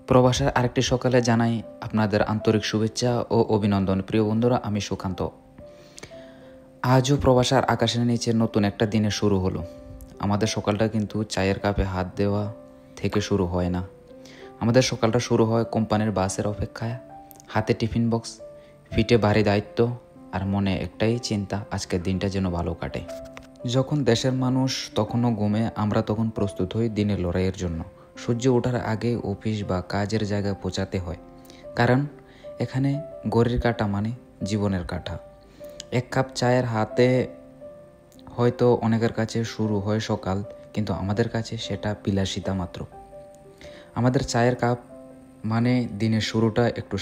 প্রবাসের আরেকটি সকালে জানাই আপনাদের আন্তরিক শুভেচ্ছা ও অভিনন্দন। প্রিয় বন্ধুরা, আমি সুকান্ত। আজও প্রবাসের আকাশের নিচে নতুন একটা দিনে শুরু হলো। আমাদের সকালটা কিন্তু চায়ের কাপে হাত দেওয়া থেকে শুরু হয় না। আমাদের সকালটা শুরু হয় কোম্পানির বাসের অপেক্ষায়, হাতে টিফিন বক্স, পিঠে ভারী দায়িত্ব আর মনে একটাই চিন্তা, আজকের দিনটা যেন ভালো কাটে। যখন দেশের মানুষ তখনও ঘুমে, আমরা তখন প্রস্তুত হই দিনের লড়াইয়ের জন্য। সূর্য ওঠার আগে অফিস বা কাজের জায়গায় পৌঁছাতে হয়, কারণ এখানে ঘড়ির কাঁটা মানে জীবনের কাঁটা। এক কাপ চায়ের হাতে হয়তো অনেকের কাছে শুরু হয় সকাল, কিন্তু আমাদের কাছে সেটা বিলাসিতা মাত্র। আমাদের চায়ের কাপ মানে দিনের শুরুটা একটু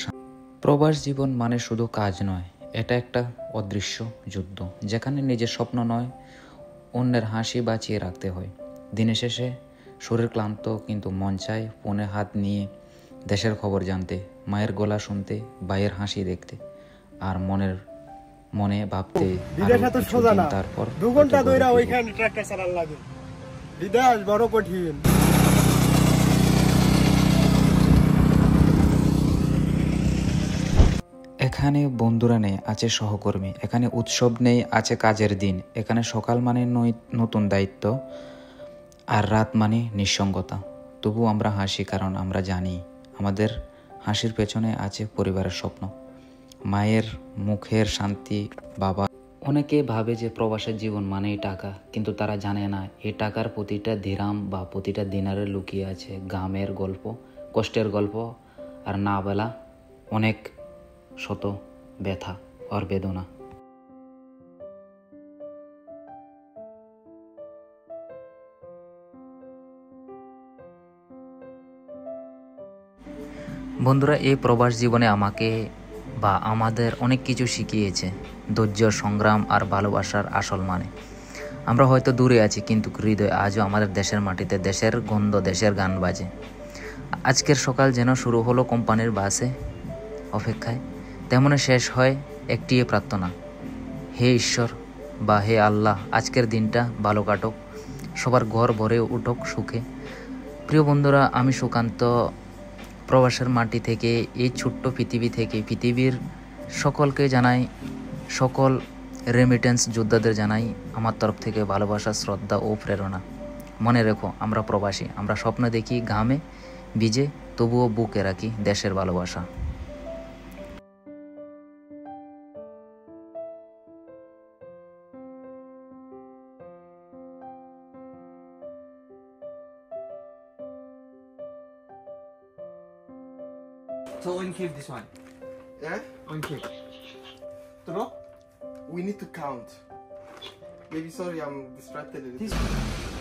প্রবাস জীবন মানে শুধু কাজ নয়, এটা একটা অদৃশ্য যুদ্ধ, যেখানে নিজের স্বপ্ন নয়, অন্যের হাসি বাঁচিয়ে রাখতে হয়। দিনের শেষে শরীর ক্লান্ত, কিন্তু মন চায় ফোনে হাত নিয়ে দেশের খবর জানতে, মায়ের গলা শুনতে, ভাইয়ের হাসি দেখতে, আর মনে ভাবতে তারপর 2 ঘন্টা ধরে ওইখানে ট্রাক্টর চালান লাগে। বিদেশ বড় কঠিন। এখানে বন্ধুরা নেই, আছে সহকর্মী। এখানে উৎসব নেই, আছে কাজের দিন। এখানে সকাল মানে নতুন দায়িত্ব, আর রাত মানে নিঃসঙ্গতা। তবু আমরা হাসি, কারণ আমরা জানি আমাদের হাসির পেছনে আছে পরিবারের স্বপ্ন, মায়ের মুখের শান্তি, বাবা। অনেকে ভাবে যে প্রবাসের জীবন মানেই টাকা, কিন্তু তারা জানে না এই টাকার প্রতিটা দিরাম বা প্রতিটা দিনারে লুকিয়ে আছে গ্রামের গল্প, কষ্টের গল্প, আর না বলা অনেক শত ব্যথা আর বেদনা। বন্ধুরা, এই প্রবাস জীবনে আমাকে বা আমাদের অনেক কিছু শিখিয়েছে। ধৈর্য, সংগ্রাম আর ভালোবাসার আসল মানে। আমরা হয়তো দূরে আছি, কিন্তু হৃদয় আজও আমাদের দেশের মাটিতে। দেশের গন্ধ, দেশের গান বাজে। আজকের সকাল যেন শুরু হলো কোম্পানির বাসে অপেক্ষায়, তেমনই শেষ হয় একটি প্রার্থনা, হে ঈশ্বর বা হে আল্লাহ, আজকের দিনটা ভালো কাটুক, সবার ঘর ভরে উঠুক সুখে। প্রিয় বন্ধুরা, আমি সুকান্ত প্রবাসের মাটি থেকে, এই ছোট্ট পৃথিবী থেকে পৃথিবীর সকলকে জানাই, সকল রেমিটেন্স যোদ্ধাদের জানাই আমার তরফ থেকে ভালোবাসা, শ্রদ্ধা ও প্রেরণা। মনে রেখো, আমরা প্রবাসী, আমরা স্বপ্ন দেখি ঘামে ভিজে, তবুও বুকে রাখি দেশের ভালোবাসা। So unkeep this one. Yeah? Unkeep. True? We need to count. Maybe sorry, I'm distracted a little.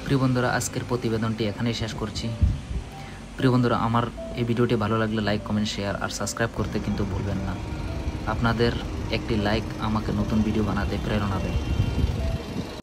প্রিয় বন্ধুরা, আজকের প্রতিবেদনটি এখানেই শেষ করছি। প্রিয় বন্ধুরা, আমার এই ভিডিওটি ভালো লাগলে লাইক, কমেন্ট, শেয়ার আর সাবস্ক্রাইব করতে কিন্তু ভুলবেন না। আপনাদের একটি লাইক আমাকে নতুন ভিডিও বানাতে প্রেরণা দেয়।